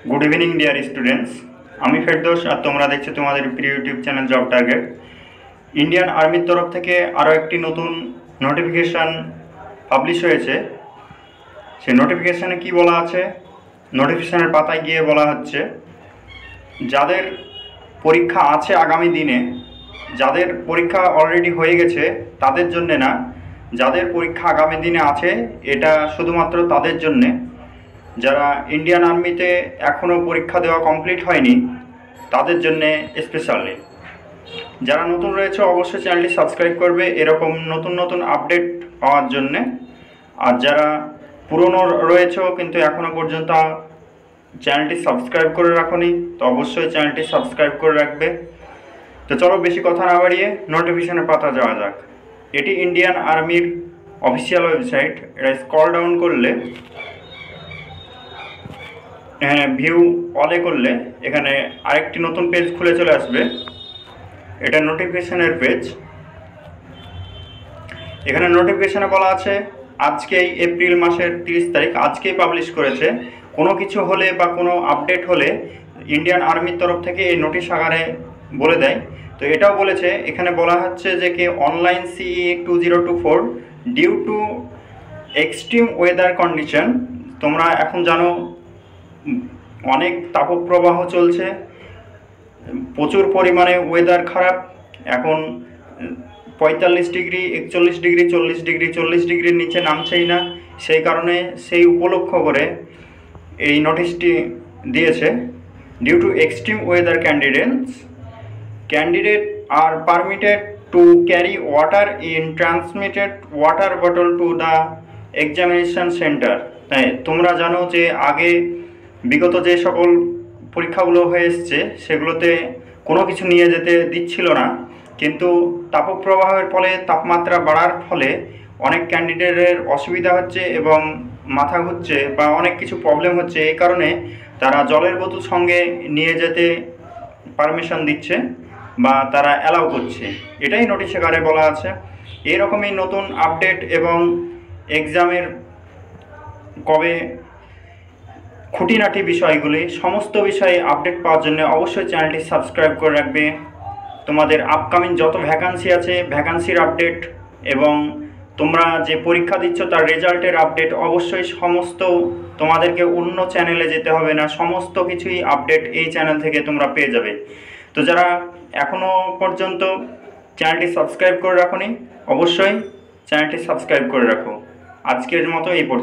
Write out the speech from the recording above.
Good evening dear students. আমি ফেরদৌস আর তোমরা দেখছো তোমাদের প্রিয় YouTube channel job target. Indian আর্মির তরফ থেকে আরও একটি নতুন নোটিফিকেশান পাবলিশ হয়েছে। সেই নোটিফিকেশানে কি বলা আছে, নোটিফিকেশানের পাতায় গিয়ে বলা হচ্ছে যাদের পরীক্ষা আছে আগামী দিনে, যাদের পরীক্ষা অলরেডি হয়ে গেছে তাদের জন্য না, যাদের পরীক্ষা আগামী দিনে আছে এটা শুধুমাত্র তাদের জন্যে যারা ইন্ডিয়ান আর্মিতে এখনও পরীক্ষা দেওয়া কমপ্লিট হয়নি তাদের জন্যে স্পেশালি। যারা নতুন রয়েছে অবশ্যই চ্যানেলটি সাবস্ক্রাইব করবে এরকম নতুন নতুন আপডেট পাওয়ার জন্যে। আর যারা পুরনো রয়েছে কিন্তু এখনও পর্যন্ত চ্যানেলটি সাবস্ক্রাইব করে রাখোনি তো অবশ্যই চ্যানেলটি সাবস্ক্রাইব করে রাখবে। তো চলো বেশি কথা না বাড়িয়ে নোটিফিকেশনের পাতা যাওয়া যাক। এটি ইন্ডিয়ান আর্মির অফিসিয়াল ওয়েবসাইট। এটা স্ক্রল ডাউন করলে ভিউ অলে করলে এখানে আরেকটি নতুন পেজ খুলে চলে আসবে। এটা নোটিফিকেশনের পেজ। এখানে নোটিফিকেশনে বলা আছে আজকেই এপ্রিল মাসের 30 তারিখ আজকেই পাবলিশ করেছে। কোনো কিছু হলে বা কোনো আপডেট হলে ইন্ডিয়ান আর্মির তরফ থেকে এই নোটিশ আকারে বলে দেয়। তো এটাও বলেছে, এখানে বলা হচ্ছে যে কি online CE 2024 due to extreme weather condition. তোমরা এখন জানো অনেক তাপপ্রবাহ চলছে, প্রচুর পরিমাণে ওয়েদার খারাপ। এখন 45 ডিগ্রি, 41 ডিগ্রি, 40 ডিগ্রি, 40 ডিগ্রির নিচে নামছেই না। সেই কারণে সেই উপলক্ষ করে এই নোটিশটি দিয়েছে। Due to extreme weather candidate are permitted to carry water in transmitted water bottle to the examination centre. তাই তোমরা জানো যে আগে বিগত যে সকল পরীক্ষাগুলো হয়ে এসছে সেগুলোতে কোনো কিছু নিয়ে যেতে দিচ্ছিল না, কিন্তু তাপপ্রবাহের ফলে তাপমাত্রা বাড়ার ফলে অনেক ক্যান্ডিডেটের অসুবিধা হচ্ছে এবং মাথা ঘুরছে বা অনেক কিছু প্রবলেম হচ্ছে। এই কারণে তারা জলের বোতল সঙ্গে নিয়ে যেতে পারমিশন দিচ্ছে বা তারা অ্যালাউ করছে। এটাই নোটিশ আকারে বলা আছে। এরকমই নতুন আপডেট এবং এক্সামের কবে খুঁটিনাটি বিষয়গুলি সমস্ত বিষয়ে আপডেট পাওয়ার জন্য অবশ্যই চ্যানেলটি সাবস্ক্রাইব করে রাখবে। তোমাদের আপকামিং যত ভ্যাকান্সি আছে ভ্যাকান্সির আপডেট এবং তোমরা যে পরীক্ষা দিচ্ছ তার রেজাল্টের আপডেট অবশ্যই সমস্ত তোমাদেরকে অন্য চ্যানেলে যেতে হবে না, সমস্ত কিছুই আপডেট এই চ্যানেল থেকে তোমরা পেয়ে যাবে। তো যারা এখনও পর্যন্ত চ্যানেলটি সাবস্ক্রাইব করে রাখোনি অবশ্যই চ্যানেলটি সাবস্ক্রাইব করে রাখো। আজকের মতো এই পর্যন্ত।